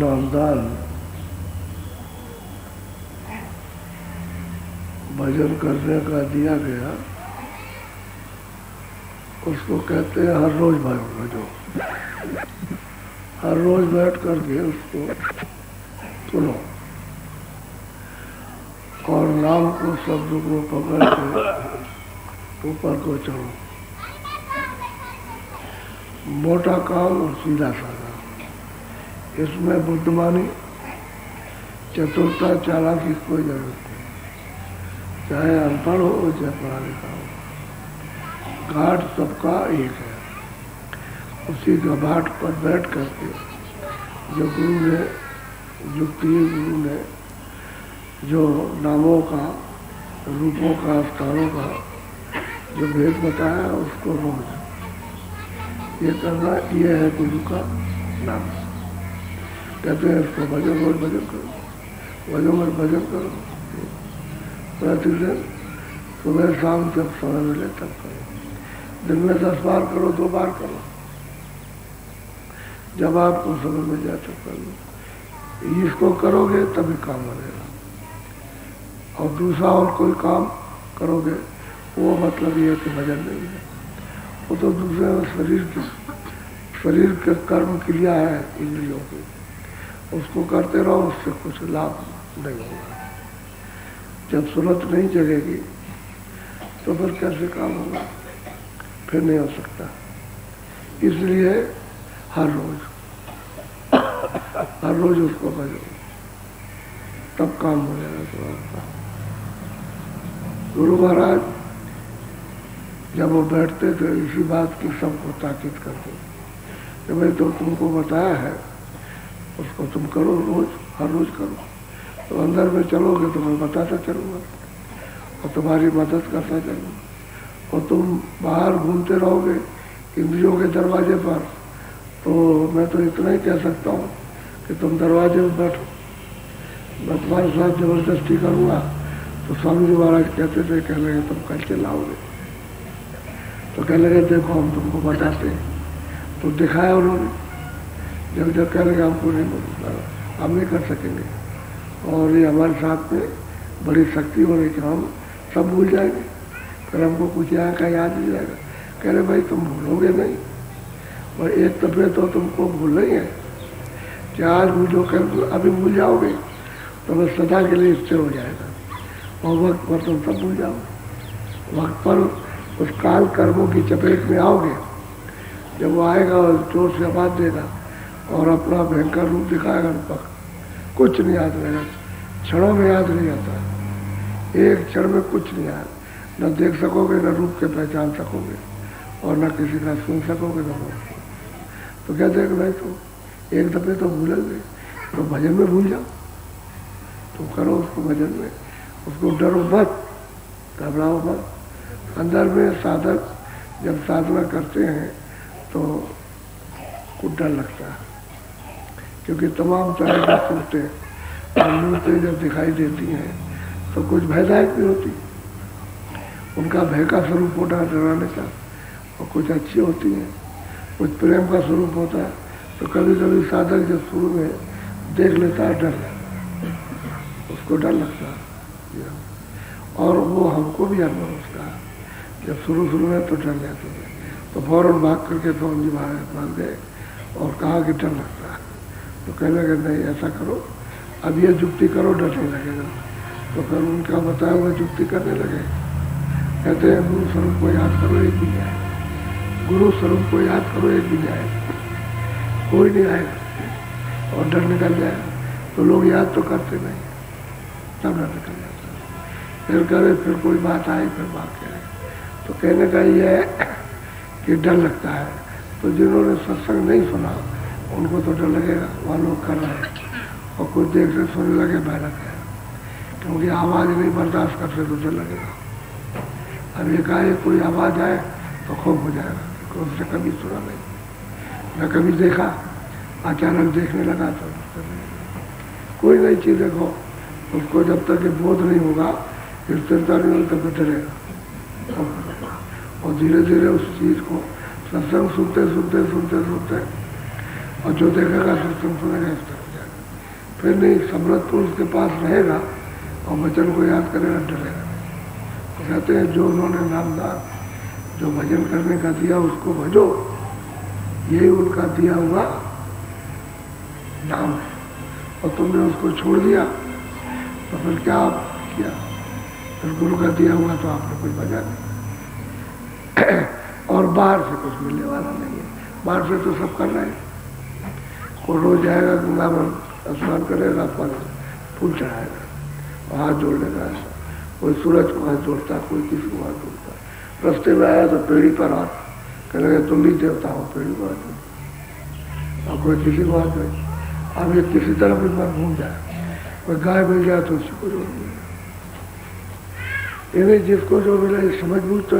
नामदान भजन करने का दिया गया, उसको कहते हैं हर रोज भजो। हर रोज बैठ करके उसको सुनो और नाम को, शब्द को पकड़ के ऊपर को चढ़ो। मोटा काम और सीधा साधा, इसमें बुद्धिमानी, चतुरता, चालाकी की कोई जरूरत नहीं। चाहे अनपढ़ हो चाहे पढ़ा लिखा हो, घाट सबका एक है। उसी का घाट पर बैठ करके जो गुरु ने युक्ति, गुरु ने जो नामों का, रूपों का, स्थानों का जो भेद बताया, उसको रोज ये करना, ये है गुरु का नाम। कहते हैं इसको भजन, रोज भजन करो, भजन और भजन करो। प्रतिदिन सुबह शाम जब समय मिले तब करो। दिन में 10 बार करो, 2 बार करो, जब आपको समय मिल जाए तब कर लो। इसको करोगे तभी काम बनेगा। और दूसरा और कोई काम करोगे वो मतलब ये है कि भजन नहीं है, वो तो दूसरे शरीर के कर्म क्रिया है इंद्रियों की, उसको करते रहो, उससे कुछ लाभ नहीं होगा। जब सूरत नहीं जगेगी तो फिर कैसे काम होगा, फिर नहीं हो सकता। इसलिए हर रोज उसको भजो, तब काम हो जाएगा तुम्हारा। गुरु महाराज जब वो बैठते थे इसी बात की सबको ताकीद करते कि भाई तो तुमको बताया है, उसको तुम करो रोज, हर रोज करो। तो अंदर में चलोगे तो मैं बताता चलूँगा और तुम्हारी मदद करता चलूँगा। और तुम बाहर घूमते रहोगे इंद्रियों के दरवाजे पर, तो मैं तो इतना ही कह सकता हूँ कि तुम दरवाजे में बैठो। मैं तुम्हारे साथ जबरदस्ती करूँगा तो स्वामी जी महाराज कहते थे, कह लगे तुम कल चलाओगे, तो कह लगे देखो हम तुमको बताते हैं। तो दिखाया उन्होंने, जब कह लगे हमको नहीं, हम नहीं कर सकेंगे और ये हमारे साथ में बड़ी शक्ति हो रही कि हम सब भूल जाएंगे, फिर हमको कुछ यहाँ का याद नहीं जाएगा। कह रहे भाई तुम भूलोगे नहीं, और एक दफे तो तुमको भूल नहीं है कि आज भूलो, कर अभी भूल जाओगे तो बस सदा के लिए स्थिर हो जाएगा और वक्त पर तुम सब भूल जाओगे। वक्त पर उस काल कर्मों की चपेट में आओगे, जब वो आएगा और जोर से आवाज देगा और अपना भयंकर रूप दिखाएगा, तो कुछ नहीं याद रहेगा। क्षणों में याद नहीं आता, एक क्षण में कुछ नहीं याद, न देख सकोगे, न रूप के पहचान सकोगे और न किसी का सुन सकोगे, न बोल सकोगे। तो क्या देख भाई तो एक दफे तो भूलोगे, तो भजन में भूल जाओ, तुम करो उसको भजन में, उसको डरो मत, घबराओ मत। अंदर में साधक जब साधना करते हैं तो कुछ डर लगता है, क्योंकि तमाम तरह की सूरतें और मूर्तें जब दिखाई देती हैं तो कुछ भयदायक भी होती, उनका भय का स्वरूप होता है डराने का, और कुछ अच्छी होती हैं, कुछ प्रेम का स्वरूप होता है। तो कभी कभी साधक जब शुरू में देख लेता है, डर लगता, उसको डर लगता है। और वो हमको भी अनुभव उसका, जब शुरू में तो डर जाते थे, तो फौरन भाग करके तो जी महाराज भाग गए और कहा कि डर लगता है। तो कहने लगे नहीं ऐसा करो, अब ये जुक्ति करो, डर नहीं लगेगा। तो फिर उनका बताया हुआ जुक्ति करने लगे। कहते हैं गुरु स्वरूप को याद करो, एक भी जाए, गुरु स्वरूप को याद करो, एक भी जाए, कोई नहीं आएगा और डर निकल जाएगा। तो लोग याद तो करते नहीं, तब डर निकल जाता। फिर करे, फिर कोई बात आई, फिर बात कहे। तो कहने का ये है कि डर लगता है। तो जिन्होंने सत्संग नहीं सुना उनको तो डर लगेगा, वहाँ लोग कर रहे हैं और कुछ देर से सुनने लगे भयानक है, क्योंकि आवाज़ नहीं बर्दाश्त करते तो डर लगेगा। अब ये कहा कोई आवाज़ आए तो खूब हो जाएगा, क्योंकि उससे कभी सुना नहीं, न कभी देखा, अचानक देखने लगा तो कोई नई चीज़ देखो, उसको जब तक ये बोध नहीं होगा, स्थिरता नहीं होगी, तब डरेगा। और धीरे धीरे उस चीज़ को सत्संग सुनते सुनते सुनते सुनते और जो देखेगा सत्संग सुनेगा, इस तरह हो जाएगा। फिर नहीं, समृद्ध पुरुष के पास रहेगा और वचन को याद करेगा, डरेगा। तो कहते हैं जो उन्होंने नामदान, जो भजन करने का दिया उसको भजो, यही उनका दिया हुआ नाम है। और तुमने उसको छोड़ दिया तो फिर क्या आप किया? फिर गुरु का दिया हुआ तो आपने कुछ भजा नहीं। और बाहर से कुछ मिलने वाला नहीं है, बाहर से तो सब कर रहे हैं। कोई रोज जाएगा गंगा में स्नान करेगा, पर फूल चढ़ाएगा और हाथ जोड़ लेगा ऐसा। कोई सूरज को हाथ जोड़ता, कोई किसी को हाथ जोड़ता। रास्ते में आया तो पेड़ी पर हाथ कहेगा तुम भी देवता हो, पेड़ी पर हाथ जोड़। और कोई किसी को हाथ जोड़े। अब ये किसी तरफ एक बार घूम जाए, कोई गाय मिल जाए तो उसी को जोड़ दिया। जिसको जो मिला समझ बूझ तो